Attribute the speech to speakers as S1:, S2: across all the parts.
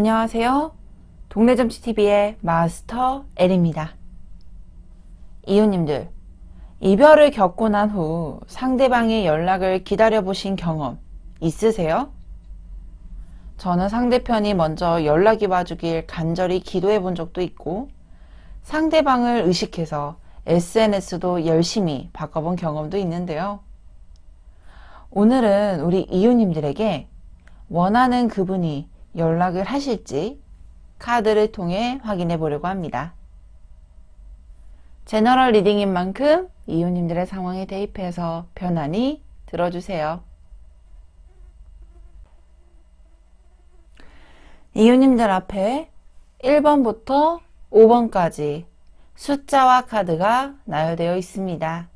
S1: 안녕하세요. 동네점치TV의 마스터 L입니다. 이웃님들, 이별을 겪고 난 후 상대방의 연락을 기다려보신 경험 있으세요? 저는 상대편이 먼저 연락이 와주길 간절히 기도해 본 적도 있고, 상대방을 의식해서 SNS도 열심히 바꿔본 경험도 있는데요. 오늘은 우리 이웃님들에게 원하는 그분이 연락을 하실지 카드를 통해 확인해 보려고 합니다. 제너럴 리딩인 만큼 이웃님들의 상황에 대입해서 편안히 들어주세요. 이웃님들 앞에 1번부터 5번까지 숫자와 카드가 나열되어 있습니다.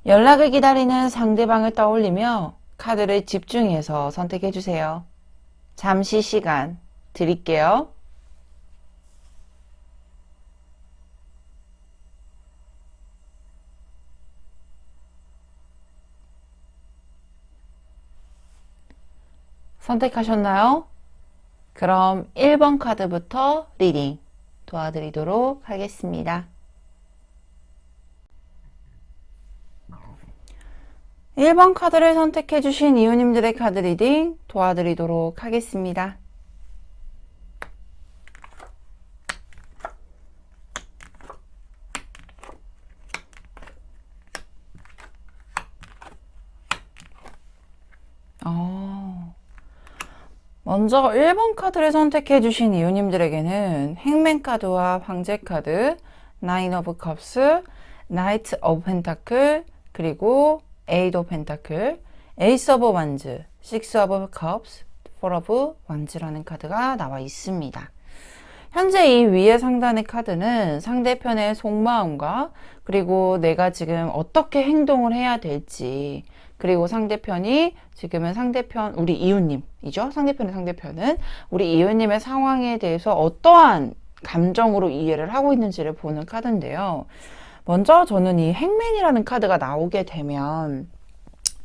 S1: 연락을 기다리는 상대방을 떠올리며 카드를 집중해서 선택해 주세요. 잠시 시간 드릴게요. 선택하셨나요? 그럼 1번 카드부터 리딩 도와드리도록 하겠습니다. 1번 카드를 선택해 주신 이웃님들의 카드 리딩 도와드리도록 하겠습니다. 먼저 1번 카드를 선택해 주신 이웃님들에게는 행맨 카드와 황제 카드, 나인 오브 컵스, 나이트 오브 펜타클, 그리고 에이드 오브 펜타클, 에이스 오브 완즈, 식스 오브 컵스, 포 오브 완즈라는 카드가 나와 있습니다. 현재 이 위에 상단의 카드는 상대편의 속마음과 그리고 내가 지금 어떻게 행동을 해야 될지, 그리고 상대편이 지금은 우리 이웃님이죠. 상대편은 우리 이웃님의 상황에 대해서 어떠한 감정으로 이해를 하고 있는지를 보는 카드인데요. 먼저 저는 이 행맨이라는 카드가 나오게 되면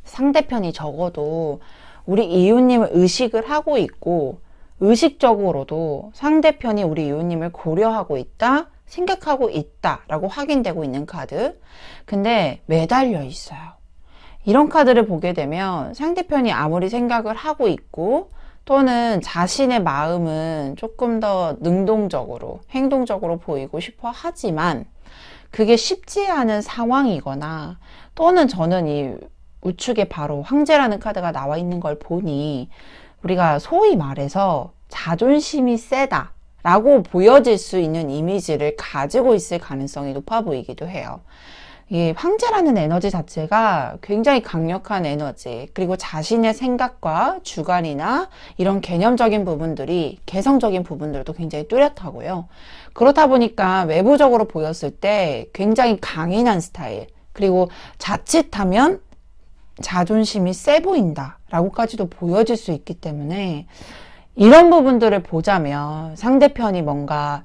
S1: 상대편이 적어도 우리 이웃님을 의식을 하고 있고, 의식적으로도 상대편이 우리 이웃님을 고려하고 있다, 생각하고 있다라고 확인되고 있는 카드. 근데 매달려 있어요. 이런 카드를 보게 되면 상대편이 아무리 생각을 하고 있고 또는 자신의 마음은 조금 더 능동적으로, 행동적으로 보이고 싶어 하지만 그게 쉽지 않은 상황이거나, 또는 저는 이 우측에 바로 황제라는 카드가 나와 있는 걸 보니 우리가 소위 말해서 자존심이 세다 라고 보여질 수 있는 이미지를 가지고 있을 가능성이 높아 보이기도 해요. 이 황제라는 에너지 자체가 굉장히 강력한 에너지, 그리고 자신의 생각과 주관이나 이런 개념적인 부분들이, 개성적인 부분들도 굉장히 뚜렷하고요. 그렇다 보니까 외부적으로 보였을 때 굉장히 강인한 스타일, 그리고 자칫하면 자존심이 세 보인다 라고까지도 보여질 수 있기 때문에, 이런 부분들을 보자면 상대편이 뭔가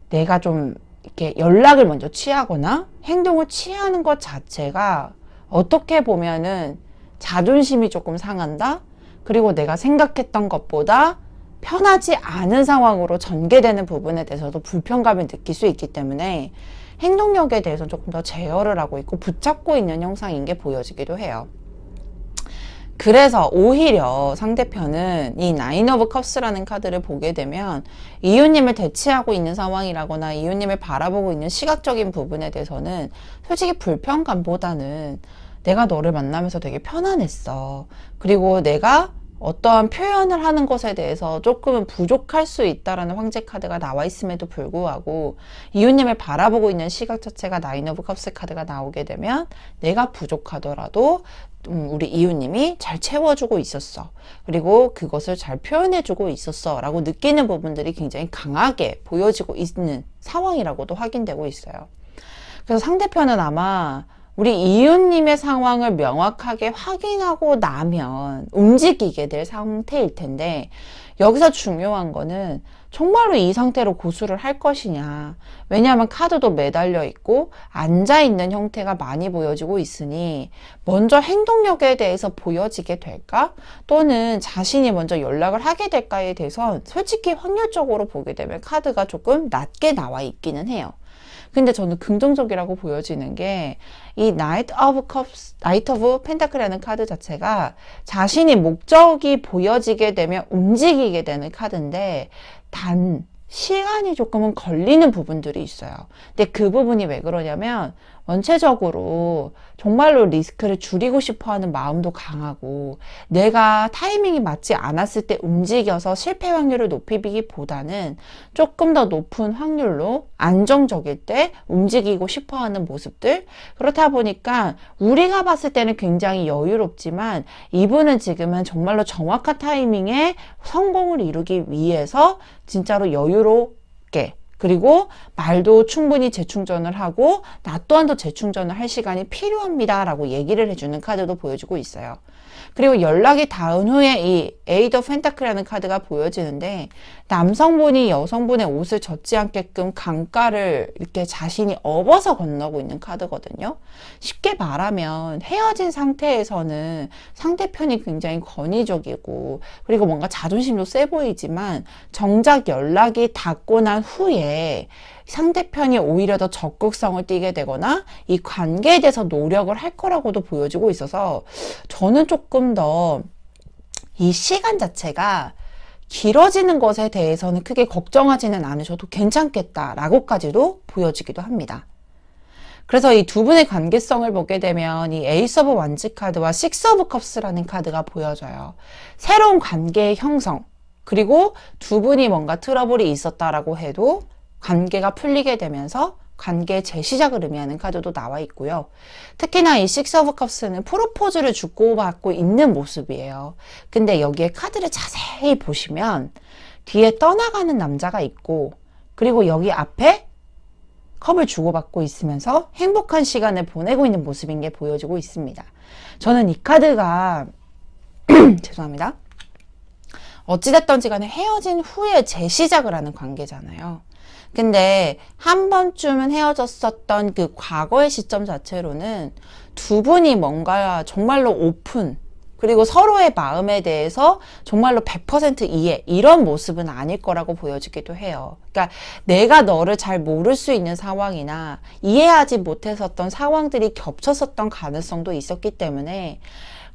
S1: 내가 좀 이렇게 연락을 먼저 취하거나 행동을 취하는 것 자체가 어떻게 보면은 자존심이 조금 상한다? 그리고 내가 생각했던 것보다 편하지 않은 상황으로 전개되는 부분에 대해서도 불편감을 느낄 수 있기 때문에 행동력에 대해서 조금 더 제어를 하고 있고 붙잡고 있는 형상인 게 보여지기도 해요. 그래서 오히려 상대편은 이 나인 오브 컵스라는 카드를 보게 되면 이웃님을 대치하고 있는 상황이라거나 이웃님을 바라보고 있는 시각적인 부분에 대해서는 솔직히 불편감보다는 내가 너를 만나면서 되게 편안했어. 그리고 내가 어떠한 표현을 하는 것에 대해서 조금은 부족할 수 있다라는 황제 카드가 나와 있음에도 불구하고 이웃님을 바라보고 있는 시각 자체가 나인 오브 컵스 카드가 나오게 되면 내가 부족하더라도 우리 이웃님이 잘 채워주고 있었어. 그리고 그것을 잘 표현해주고 있었어. 라고 느끼는 부분들이 굉장히 강하게 보여지고 있는 상황이라고도 확인되고 있어요. 그래서 상대편은 아마 우리 이웃님의 상황을 명확하게 확인하고 나면 움직이게 될 상태일 텐데, 여기서 중요한 거는 정말로 이 상태로 고수를 할 것이냐. 왜냐하면 카드도 매달려 있고 앉아있는 형태가 많이 보여지고 있으니 먼저 행동력에 대해서 보여지게 될까? 또는 자신이 먼저 연락을 하게 될까에 대해서 솔직히 확률적으로 보게 되면 카드가 조금 낮게 나와 있기는 해요. 근데 저는 긍정적이라고 보여지는 게 이 나이트 오브 펜타클이라는 카드 자체가 자신이 목적이 보여지게 되면 움직이게 되는 카드인데 단 시간이 조금은 걸리는 부분들이 있어요. 근데 그 부분이 왜 그러냐면 원체적으로 정말로 리스크를 줄이고 싶어 하는 마음도 강하고 내가 타이밍이 맞지 않았을 때 움직여서 실패 확률을 높이기보다는 조금 더 높은 확률로 안정적일 때 움직이고 싶어 하는 모습들. 그렇다 보니까 우리가 봤을 때는 굉장히 여유롭지만 이분은 지금은 정말로 정확한 타이밍에 성공을 이루기 위해서 진짜로 여유롭게 그리고 말도 충분히 재충전을 하고 나 또한 더 재충전을 할 시간이 필요합니다 라고 얘기를 해주는 카드도 보여주고 있어요. 그리고 연락이 닿은 후에 이 에이드 오브 펜타클이라는 카드가 보여지는데 남성분이 여성분의 옷을 젖지 않게끔 강가를 이렇게 자신이 업어서 건너고 있는 카드거든요. 쉽게 말하면 헤어진 상태에서는 상대편이 굉장히 권위적이고 그리고 뭔가 자존심도 세 보이지만 정작 연락이 닿고 난 후에 상대편이 오히려 더 적극성을 띠게 되거나 이 관계에 대해서 노력을 할 거라고도 보여지고 있어서 저는 조금 더 이 시간 자체가 길어지는 것에 대해서는 크게 걱정하지는 않으셔도 괜찮겠다라고까지도 보여지기도 합니다. 그래서 이 두 분의 관계성을 보게 되면 이 에이스 오브 완즈 카드와 식스 오브 컵스라는 카드가 보여져요. 새로운 관계의 형성, 그리고 두 분이 뭔가 트러블이 있었다라고 해도 관계가 풀리게 되면서 관계의 재시작을 의미하는 카드도 나와 있고요. 특히나 이 식스 오브 컵스는 프로포즈를 주고받고 있는 모습이에요. 근데 여기에 카드를 자세히 보시면 뒤에 떠나가는 남자가 있고 그리고 여기 앞에 컵을 주고받고 있으면서 행복한 시간을 보내고 있는 모습인 게 보여지고 있습니다. 저는 이 카드가 죄송합니다. 어찌됐던지 간에 헤어진 후에 재시작을 하는 관계잖아요. 근데 한 번쯤은 헤어졌었던 그 과거의 시점 자체로는 두 분이 뭔가 정말로 오픈 그리고 서로의 마음에 대해서 정말로 100% 이해 이런 모습은 아닐 거라고 보여지기도 해요. 그러니까 내가 너를 잘 모를 수 있는 상황이나 이해하지 못했었던 상황들이 겹쳤었던 가능성도 있었기 때문에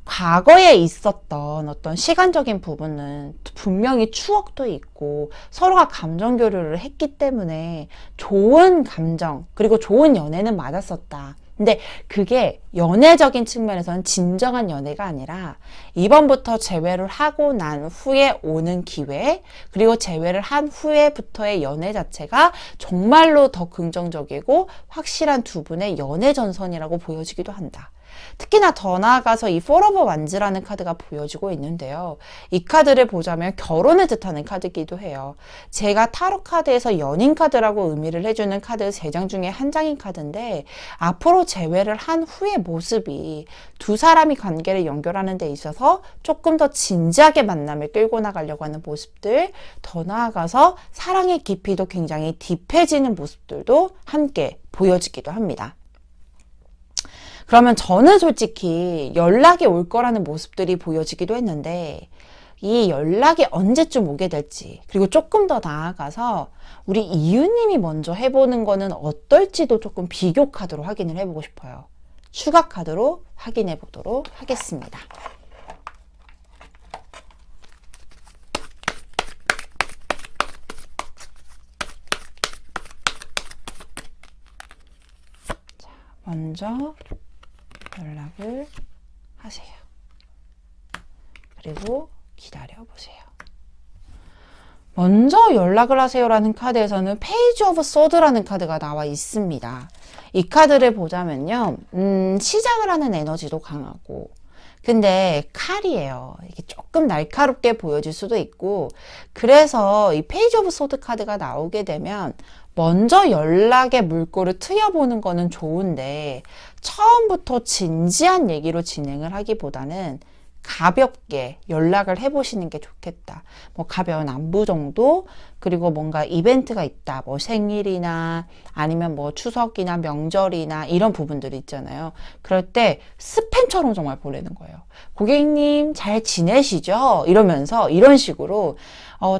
S1: 과거에 있었던 어떤 시간적인 부분은 분명히 추억도 있고 서로가 감정 교류를 했기 때문에 좋은 감정 그리고 좋은 연애는 맞았었다. 근데 그게 연애적인 측면에서는 진정한 연애가 아니라 이번부터 재회를 하고 난 후에 오는 기회 그리고 재회를 한 후에부터의 연애 자체가 정말로 더 긍정적이고 확실한 두 분의 연애 전선이라고 보여지기도 한다. 특히나 더 나아가서 이 포 오브 완즈라는 카드가 보여지고 있는데요. 이 카드를 보자면 결혼을 뜻하는 카드이기도 해요. 제가 타로 카드에서 연인 카드라고 의미를 해주는 카드 3장 중에 한 장인 카드인데 앞으로 재회를 한 후의 모습이 두 사람이 관계를 연결하는 데 있어서 조금 더 진지하게 만남을 끌고 나가려고 하는 모습들, 더 나아가서 사랑의 깊이도 굉장히 딥해지는 모습들도 함께 보여지기도 합니다. 그러면 저는 솔직히 연락이 올 거라는 모습들이 보여지기도 했는데 이 연락이 언제쯤 오게 될지 그리고 조금 더 나아가서 우리 이유님이 먼저 해보는 거는 어떨지도 조금 비교 카드로 확인을 해보고 싶어요. 추가 카드로 확인해 보도록 하겠습니다. 자, 먼저 연락을 하세요. 그리고 기다려보세요. 먼저 연락을 하세요라는 카드에서는 페이지 오브 소드라는 카드가 나와 있습니다. 이 카드를 보자면요. 시작을 하는 에너지도 강하고 근데 칼이에요. 이게 조금 날카롭게 보여질 수도 있고 그래서 이 페이지 오브 소드 카드가 나오게 되면 먼저 연락의 물꼬를 트여보는 거는 좋은데 처음부터 진지한 얘기로 진행을 하기보다는 가볍게 연락을 해보시는 게 좋겠다. 뭐 가벼운 안부 정도, 그리고 뭔가 이벤트가 있다. 뭐 생일이나 아니면 뭐 추석이나 명절이나 이런 부분들이 있잖아요. 그럴 때 스팸처럼 정말 보내는 거예요. 고객님 잘 지내시죠? 이러면서 이런 식으로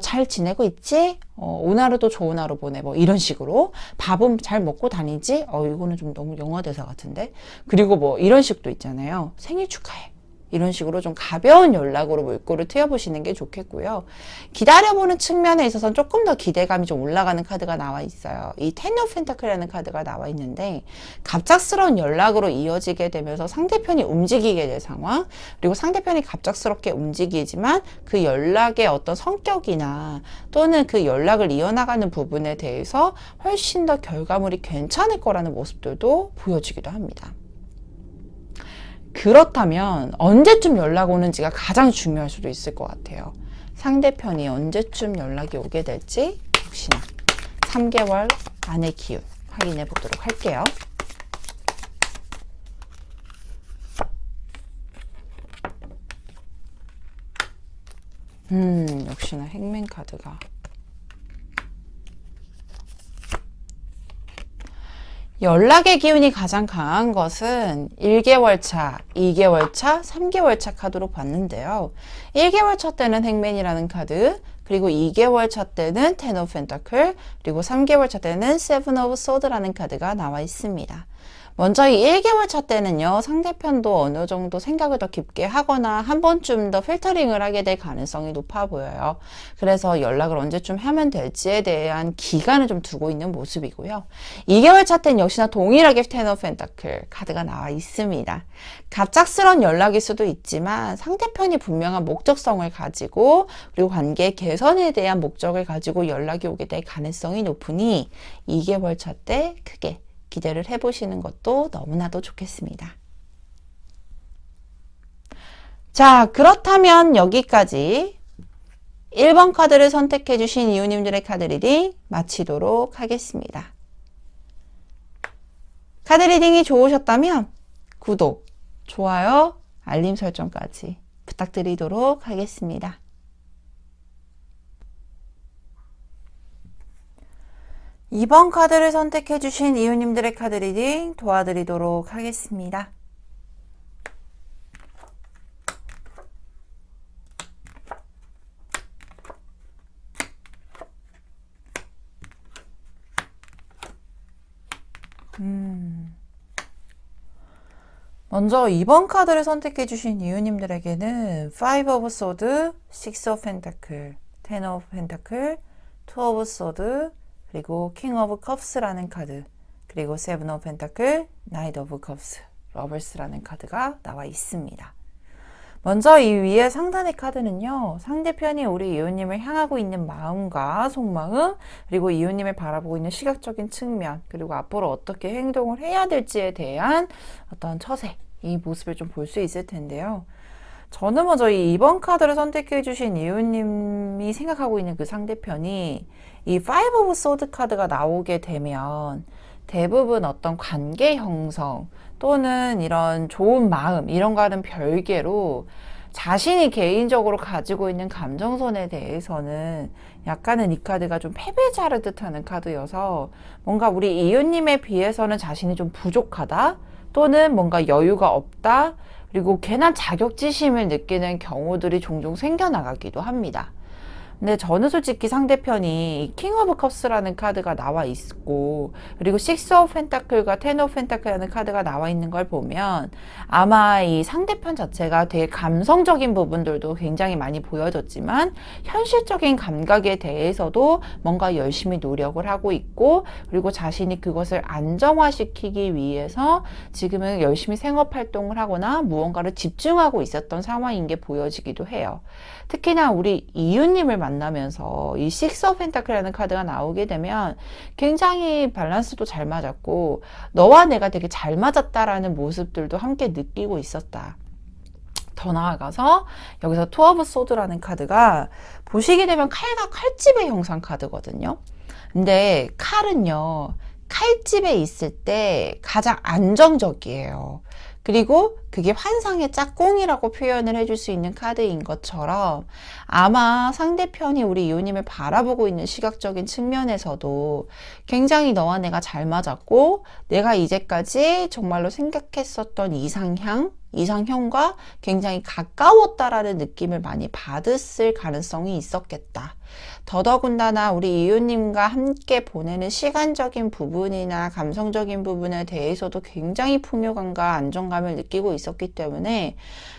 S1: 잘 지내고 있지? 오늘 하루도 좋은 하루 보내. 뭐 이런 식으로. 밥은 잘 먹고 다니지? 이거는 좀 너무 영화 대사 같은데? 그리고 뭐 이런 식도 있잖아요. 생일 축하해. 이런 식으로 좀 가벼운 연락으로 물꼬를 트여보시는 게 좋겠고요. 기다려보는 측면에 있어서는 조금 더 기대감이 좀 올라가는 카드가 나와 있어요. 이 텐 오브 펜타클이라는 카드가 나와 있는데 갑작스러운 연락으로 이어지게 되면서 상대편이 움직이게 될 상황, 그리고 상대편이 갑작스럽게 움직이지만 그 연락의 어떤 성격이나 또는 그 연락을 이어나가는 부분에 대해서 훨씬 더 결과물이 괜찮을 거라는 모습들도 보여지기도 합니다. 그렇다면 언제쯤 연락 오는지가 가장 중요할 수도 있을 것 같아요. 상대편이 언제쯤 연락이 오게 될지 역시나 3개월 안의 기운 확인해 보도록 할게요. 역시나 행맨 카드가 연락의 기운이 가장 강한 것은 1개월 차, 2개월 차, 3개월 차 카드로 봤는데요. 1개월 차 때는 행맨이라는 카드, 그리고 2개월 차 때는 텐 오브 펜타클, 그리고 3개월 차 때는 세븐 오브 소드라는 카드가 나와 있습니다. 먼저 이 1개월 차 때는요, 상대편도 어느 정도 생각을 더 깊게 하거나 한 번쯤 더 필터링을 하게 될 가능성이 높아 보여요. 그래서 연락을 언제쯤 하면 될지에 대한 기간을 좀 두고 있는 모습이고요. 2개월 차 때는 역시나 동일하게 텐 오브 펜타클 카드가 나와 있습니다. 갑작스러운 연락일 수도 있지만 상대편이 분명한 목적성을 가지고 그리고 관계 개선에 대한 목적을 가지고 연락이 오게 될 가능성이 높으니 2개월 차 때 크게 기대를 해보시는 것도 너무나도 좋겠습니다. 자, 그렇다면 여기까지 1번 카드를 선택해 주신 이웃님들의 카드 리딩 마치도록 하겠습니다. 카드 리딩이 좋으셨다면 구독, 좋아요, 알림 설정까지 부탁드리도록 하겠습니다. 2번 카드를 선택해 주신 이웃님들의 카드 리딩 도와드리도록 하겠습니다. 먼저 2번 카드를 선택해 주신 이웃님들에게는 5 of Swords, 6 of Pentacle, 10 of Pentacle, 2 of Swords, 그리고 킹 오브 컵스라는 카드, 그리고 세븐 오브 펜타클, 나이트 오브 컵스, 러버스라는 카드가 나와 있습니다. 먼저 이 위에 상단의 카드는요, 상대편이 우리 이웃님을 향하고 있는 마음과 속마음, 그리고 이웃님을 바라보고 있는 시각적인 측면, 그리고 앞으로 어떻게 행동을 해야 될지에 대한 어떤 처세, 이 모습을 좀 볼 수 있을 텐데요. 저는 먼저 이 2번 카드를 선택해 주신 이웃님이 생각하고 있는 그 상대편이 이 5 of Swords 카드가 나오게 되면 대부분 어떤 관계 형성 또는 이런 좋은 마음 이런 거는 별개로 자신이 개인적으로 가지고 있는 감정선에 대해서는 약간은 이 카드가 좀 패배자를 뜻하는 카드여서 뭔가 우리 이웃님에 비해서는 자신이 좀 부족하다 또는 뭔가 여유가 없다 그리고 괜한 자격지심을 느끼는 경우들이 종종 생겨나가기도 합니다. 근데 저는 솔직히 상대편이 킹 오브 컵스라는 카드가 나와 있고 그리고 6 오브 펜타클과 10 오브 펜타클이라는 카드가 나와 있는 걸 보면 아마 이 상대편 자체가 되게 감성적인 부분들도 굉장히 많이 보여졌지만 현실적인 감각에 대해서도 뭔가 열심히 노력을 하고 있고 그리고 자신이 그것을 안정화시키기 위해서 지금은 열심히 생업활동을 하거나 무언가를 집중하고 있었던 상황인 게 보여지기도 해요. 특히나 우리 이웃님을 만나면서 이 6 오브 펜타클이라는 카드가 나오게 되면 굉장히 밸런스도 잘 맞았고 너와 내가 되게 잘 맞았다라는 모습들도 함께 느끼고 있었다. 더 나아가서 여기서 2 오브 소드라는 카드가 보시게 되면 칼과 칼집의 형상 카드거든요. 근데 칼은요. 칼집에 있을 때 가장 안정적이에요. 그리고 그게 환상의 짝꿍이라고 표현을 해줄 수 있는 카드인 것처럼 아마 상대편이 우리 이웃님을 바라보고 있는 시각적인 측면에서도 굉장히 너와 내가 잘 맞았고 내가 이제까지 정말로 생각했었던 이상형과 굉장히 가까웠다라는 느낌을 많이 받았을 가능성이 있었겠다. 더더군다나 우리 이웃님과 함께 보내는 시간적인 부분이나 감성적인 부분에 대해서도 굉장히 풍요감과 안정감을 느끼고 있었기 때문에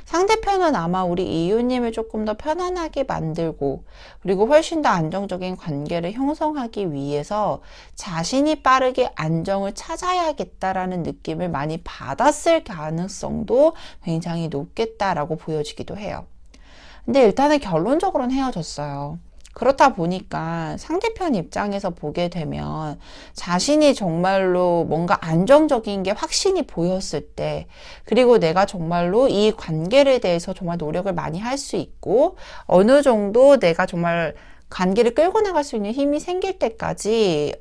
S1: 상대편은 아마 우리 이웃님을 조금 더 편안하게 만들고 그리고 훨씬 더 안정적인 관계를 형성하기 위해서 자신이 빠르게 안정을 찾아야겠다라는 느낌을 많이 받았을 가능성도 굉장히 높겠다라고 보여지기도 해요. 근데 일단은 결론적으로는 헤어졌어요. 그렇다 보니까 상대편 입장에서 보게 되면 자신이 정말로 뭔가 안정적인 게 확신이 보였을 때 그리고 내가 정말로 이 관계에 대해서 정말 노력을 많이 할 수 있고 어느 정도 내가 정말 관계를 끌고 나갈 수 있는 힘이 생길 때까지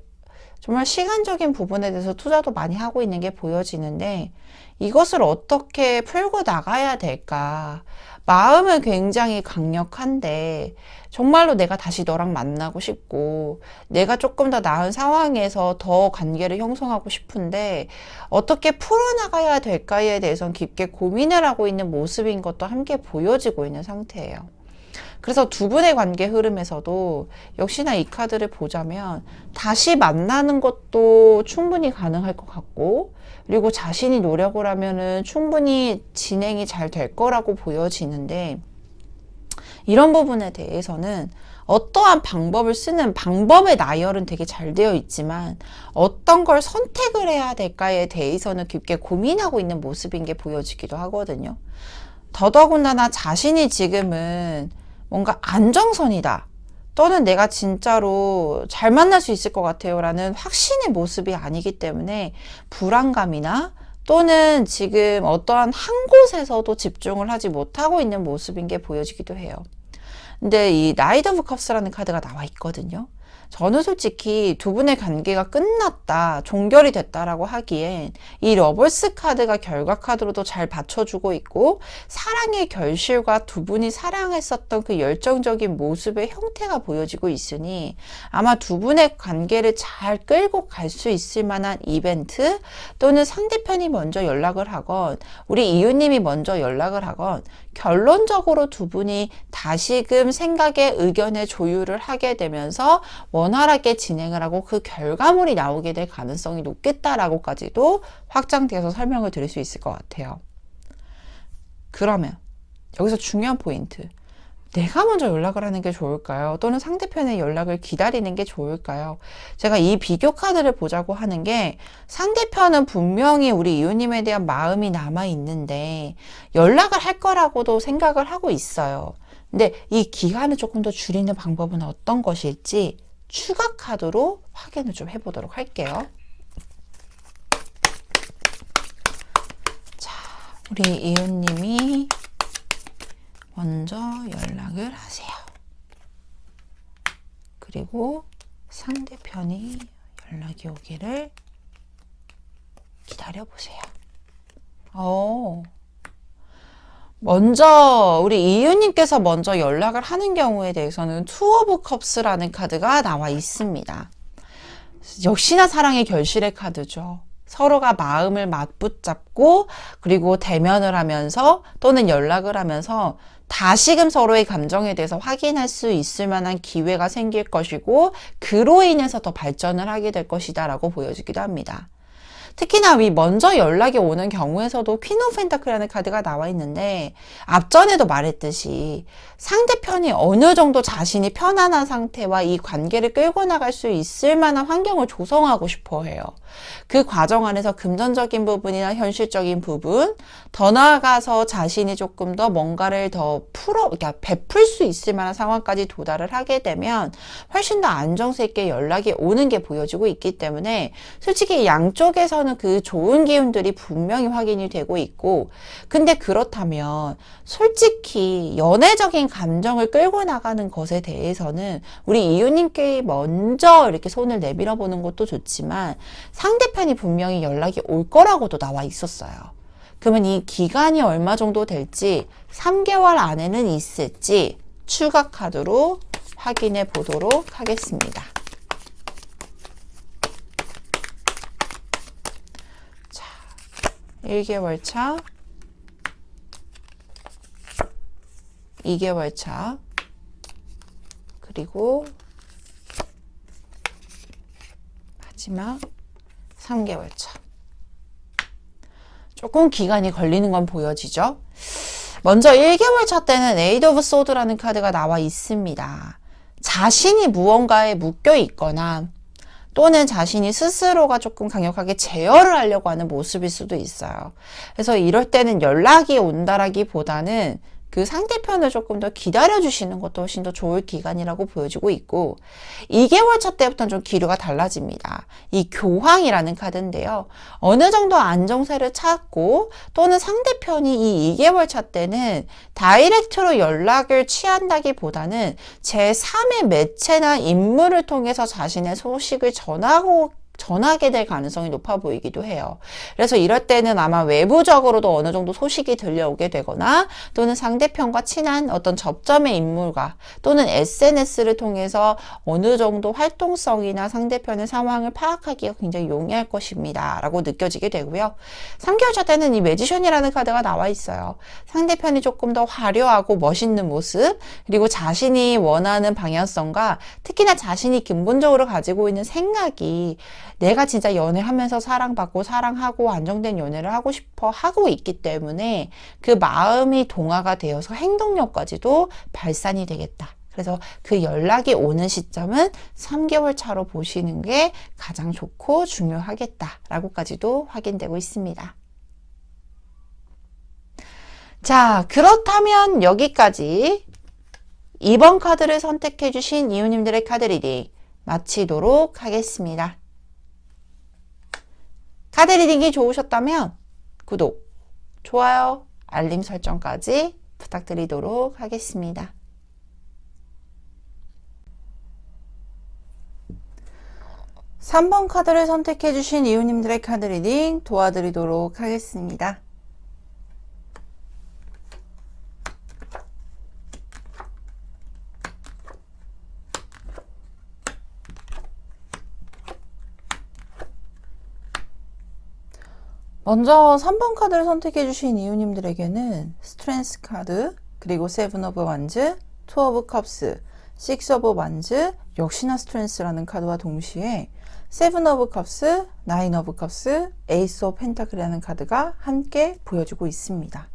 S1: 정말 시간적인 부분에 대해서 투자도 많이 하고 있는 게 보여지는데 이것을 어떻게 풀고 나가야 될까? 마음은 굉장히 강력한데 정말로 내가 다시 너랑 만나고 싶고 내가 조금 더 나은 상황에서 더 관계를 형성하고 싶은데 어떻게 풀어나가야 될까에 대해서는 깊게 고민을 하고 있는 모습인 것도 함께 보여지고 있는 상태예요. 그래서 두 분의 관계 흐름에서도 역시나 이 카드를 보자면 다시 만나는 것도 충분히 가능할 것 같고 그리고 자신이 노력을 하면은 충분히 진행이 잘 될 거라고 보여지는데 이런 부분에 대해서는 어떠한 방법을 쓰는 방법의 나열은 되게 잘 되어 있지만 어떤 걸 선택을 해야 될까에 대해서는 깊게 고민하고 있는 모습인 게 보여지기도 하거든요. 더더군다나 자신이 지금은 뭔가 안정선이다 또는 내가 진짜로 잘 만날 수 있을 것 같아요 라는 확신의 모습이 아니기 때문에 불안감이나 또는 지금 어떠한 한 곳에서도 집중을 하지 못하고 있는 모습인 게 보여지기도 해요. 근데 이 나이트 오브 컵스라는 카드가 나와 있거든요. 저는 솔직히 두 분의 관계가 끝났다, 종결이 됐다라고 하기엔 이 러버스 카드가 결과 카드로도 잘 받쳐주고 있고 사랑의 결실과 두 분이 사랑했었던 그 열정적인 모습의 형태가 보여지고 있으니 아마 두 분의 관계를 잘 끌고 갈 수 있을 만한 이벤트 또는 상대편이 먼저 연락을 하건 우리 이웃님이 먼저 연락을 하건 결론적으로 두 분이 다시금 생각의 의견의 조율을 하게 되면서 원활하게 진행을 하고 그 결과물이 나오게 될 가능성이 높겠다라고까지도 확장되어서 설명을 드릴 수 있을 것 같아요. 그러면 여기서 중요한 포인트. 내가 먼저 연락을 하는 게 좋을까요? 또는 상대편의 연락을 기다리는 게 좋을까요? 제가 이 비교 카드를 보자고 하는 게 상대편은 분명히 우리 이웃님에 대한 마음이 남아 있는데 연락을 할 거라고도 생각을 하고 있어요. 근데 이 기간을 조금 더 줄이는 방법은 어떤 것일지 추가 카드로 확인을 좀 해보도록 할게요. 자, 우리 이웃님이 먼저 연락을 하세요. 그리고 상대편이 연락이 오기를 기다려보세요. 먼저 우리 이웃님께서 먼저 연락을 하는 경우에 대해서는 투 오브 컵스라는 카드가 나와 있습니다. 역시나 사랑의 결실의 카드죠. 서로가 마음을 맞붙잡고 그리고 대면을 하면서 또는 연락을 하면서 다시금 서로의 감정에 대해서 확인할 수 있을 만한 기회가 생길 것이고 그로 인해서 더 발전을 하게 될 것이다 라고 보여지기도 합니다. 특히나 이 먼저 연락이 오는 경우에서도 퀸 오브 펜타클이라는 카드가 나와 있는데 앞전에도 말했듯이 상대편이 어느 정도 자신이 편안한 상태와 이 관계를 끌고 나갈 수 있을 만한 환경을 조성하고 싶어 해요. 그 과정 안에서 금전적인 부분이나 현실적인 부분, 더 나아가서 자신이 조금 더 뭔가를 더 그러니까 베풀 수 있을 만한 상황까지 도달을 하게 되면 훨씬 더 안정성 있게 연락이 오는 게 보여지고 있기 때문에 솔직히 양쪽에서는 그 좋은 기운들이 분명히 확인이 되고 있고 근데 그렇다면 솔직히 연애적인 감정을 끌고 나가는 것에 대해서는 우리 이웃님께 먼저 이렇게 손을 내밀어 보는 것도 좋지만 상대편이 분명히 연락이 올 거라고도 나와 있었어요. 그러면 이 기간이 얼마 정도 될지 3개월 안에는 있을지 추가 카드로 확인해 보도록 하겠습니다. 자, 1개월 차, 2개월 차, 그리고 마지막 3개월 차. 조금 기간이 걸리는 건 보여지죠? 먼저 1개월 차 때는 에이드 오브 소드라는 카드가 나와 있습니다. 자신이 무언가에 묶여 있거나 또는 자신이 스스로가 조금 강력하게 제어를 하려고 하는 모습일 수도 있어요. 그래서 이럴 때는 연락이 온다라기보다는 그 상대편을 조금 더 기다려주시는 것도 훨씬 더 좋을 기간이라고 보여지고 있고 2개월 차 때부터는 좀 기류가 달라집니다. 이 교황이라는 카드인데요. 어느 정도 안정세를 찾고 또는 상대편이 이 2개월 차 때는 다이렉트로 연락을 취한다기보다는 제3의 매체나 인물을 통해서 자신의 소식을 전하게 될 가능성이 높아 보이기도 해요. 그래서 이럴 때는 아마 외부적으로도 어느 정도 소식이 들려오게 되거나 또는 상대편과 친한 어떤 접점의 인물과 또는 SNS를 통해서 어느 정도 활동성이나 상대편의 상황을 파악하기가 굉장히 용이할 것입니다. 라고 느껴지게 되고요. 3개월 차 때는 이 매지션이라는 카드가 나와 있어요. 상대편이 조금 더 화려하고 멋있는 모습 그리고 자신이 원하는 방향성과 특히나 자신이 근본적으로 가지고 있는 생각이 내가 진짜 연애하면서 사랑받고 사랑하고 안정된 연애를 하고 싶어 하고 있기 때문에 그 마음이 동화가 되어서 행동력까지도 발산이 되겠다. 그래서 그 연락이 오는 시점은 3개월 차로 보시는 게 가장 좋고 중요하겠다라고까지도 확인되고 있습니다. 자, 그렇다면 여기까지 2번 카드를 선택해 주신 이웃님들의 카드 리딩 마치도록 하겠습니다. 카드 리딩이 좋으셨다면 구독, 좋아요, 알림 설정까지 부탁드리도록 하겠습니다. (3번) 카드를 선택해 주신 이웃님들의 카드 리딩 도와드리도록 하겠습니다. 먼저 3번 카드를 선택해 주신 이웃님들에게는 스트렝스 카드, 그리고 세븐 오브 완즈, 투 오브 컵스, 식스 오브 완즈, 역시나 스트렝스라는 카드와 동시에 세븐 오브 컵스, 나인 오브 컵스, 에이스 오브 펜타클이라는 카드가 함께 보여주고 있습니다.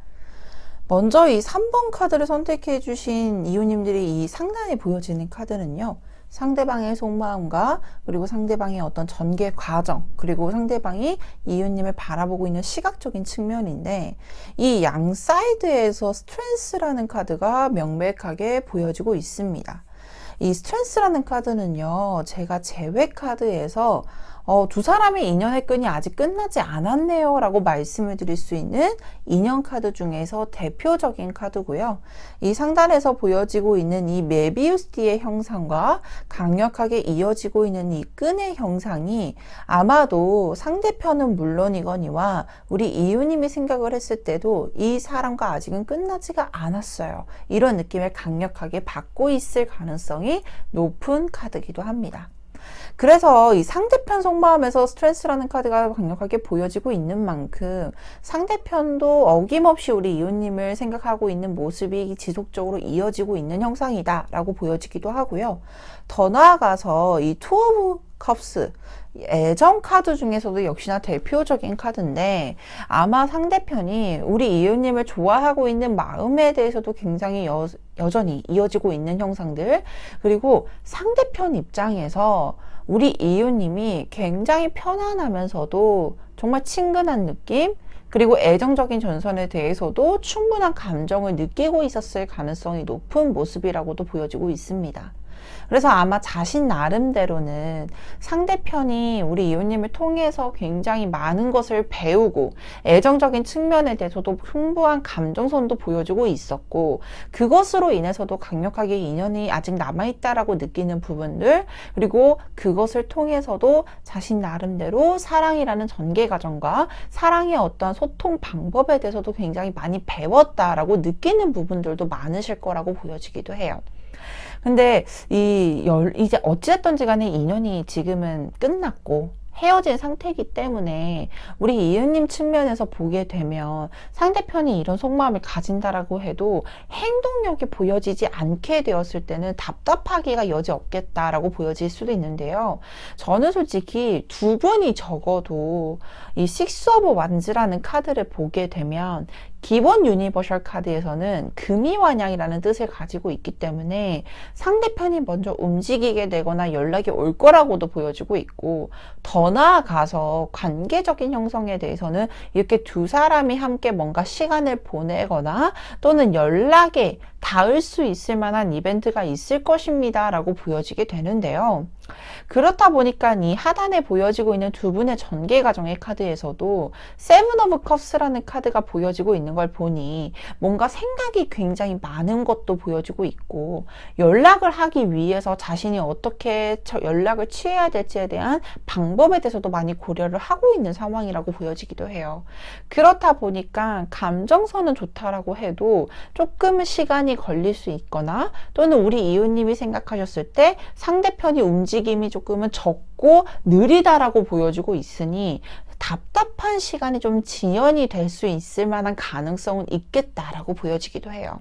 S1: 먼저 이 3번 카드를 선택해 주신 이웃님들이 이 상단에 보여지는 카드는요. 상대방의 속마음과 그리고 상대방의 어떤 전개 과정 그리고 상대방이 이웃님을 바라보고 있는 시각적인 측면인데 이 양 사이드에서 스트렝스라는 카드가 명백하게 보여지고 있습니다. 이 스트렝스라는 카드는요. 제가 제외 카드에서 두 사람의 인연의 끈이 아직 끝나지 않았네요 라고 말씀을 드릴 수 있는 인연 카드 중에서 대표적인 카드고요. 이 상단에서 보여지고 있는 이 메비우스띠의 형상과 강력하게 이어지고 있는 이 끈의 형상이 아마도 상대편은 물론이거니와 우리 이웃님이 생각을 했을 때도 이 사람과 아직은 끝나지가 않았어요. 이런 느낌을 강력하게 받고 있을 가능성이 높은 카드이기도 합니다. 그래서 이 상대편 속마음에서 스트렝스라는 카드가 강력하게 보여지고 있는 만큼 상대편도 어김없이 우리 이웃님을 생각하고 있는 모습이 지속적으로 이어지고 있는 형상이다 라고 보여지기도 하고요. 더 나아가서 이 투 오브 컵스 애정 카드 중에서도 역시나 대표적인 카드인데 아마 상대편이 우리 이웃님을 좋아하고 있는 마음에 대해서도 굉장히 여전히 이어지고 있는 형상들 그리고 상대편 입장에서 우리 이웃님이 굉장히 편안하면서도 정말 친근한 느낌 그리고 애정적인 전선에 대해서도 충분한 감정을 느끼고 있었을 가능성이 높은 모습이라고도 보여지고 있습니다. 그래서 아마 자신 나름대로는 상대편이 우리 이웃님을 통해서 굉장히 많은 것을 배우고 애정적인 측면에 대해서도 풍부한 감정선도 보여주고 있었고, 그것으로 인해서도 강력하게 인연이 아직 남아있다라고 느끼는 부분들, 그리고 그것을 통해서도 자신 나름대로 사랑이라는 전개 과정과 사랑의 어떠한 소통 방법에 대해서도 굉장히 많이 배웠다라고 느끼는 부분들도 많으실 거라고 보여지기도 해요. 근데 이제 어찌됐든지 간에 인연이 지금은 끝났고 헤어진 상태이기 때문에 우리 이웃님 측면에서 보게 되면 상대편이 이런 속마음을 가진다라고 해도 행동력이 보여지지 않게 되었을 때는 답답하기가 여지없겠다라고 보여질 수도 있는데요. 저는 솔직히 두 분이 적어도 이 식스 오브 완즈라는 카드를 보게 되면 기본 유니버셜 카드에서는 금이환양이라는 뜻을 가지고 있기 때문에 상대편이 먼저 움직이게 되거나 연락이 올 거라고도 보여지고 있고, 더 나아가서 관계적인 형성에 대해서는 이렇게 두 사람이 함께 뭔가 시간을 보내거나 또는 연락에 닿을 수 있을 만한 이벤트가 있을 것입니다 라고 보여지게 되는데요. 그렇다 보니까 이 하단에 보여지고 있는 두 분의 전개 과정의 카드에서도 세븐 오브 컵스라는 카드가 보여지고 있는 걸 보니 뭔가 생각이 굉장히 많은 것도 보여지고 있고, 연락을 하기 위해서 자신이 어떻게 연락을 취해야 될지에 대한 방법에 대해서도 많이 고려를 하고 있는 상황이라고 보여지기도 해요. 그렇다 보니까 감정선은 좋다라고 해도 조금은 시간이 걸릴 수 있거나, 또는 우리 이웃님이 생각하셨을 때 상대편이 움직임이 조금은 적고 느리다라고 보여지고 있으니 답답한 시간이 좀 지연이 될 수 있을 만한 가능성은 있겠다라고 보여지기도 해요.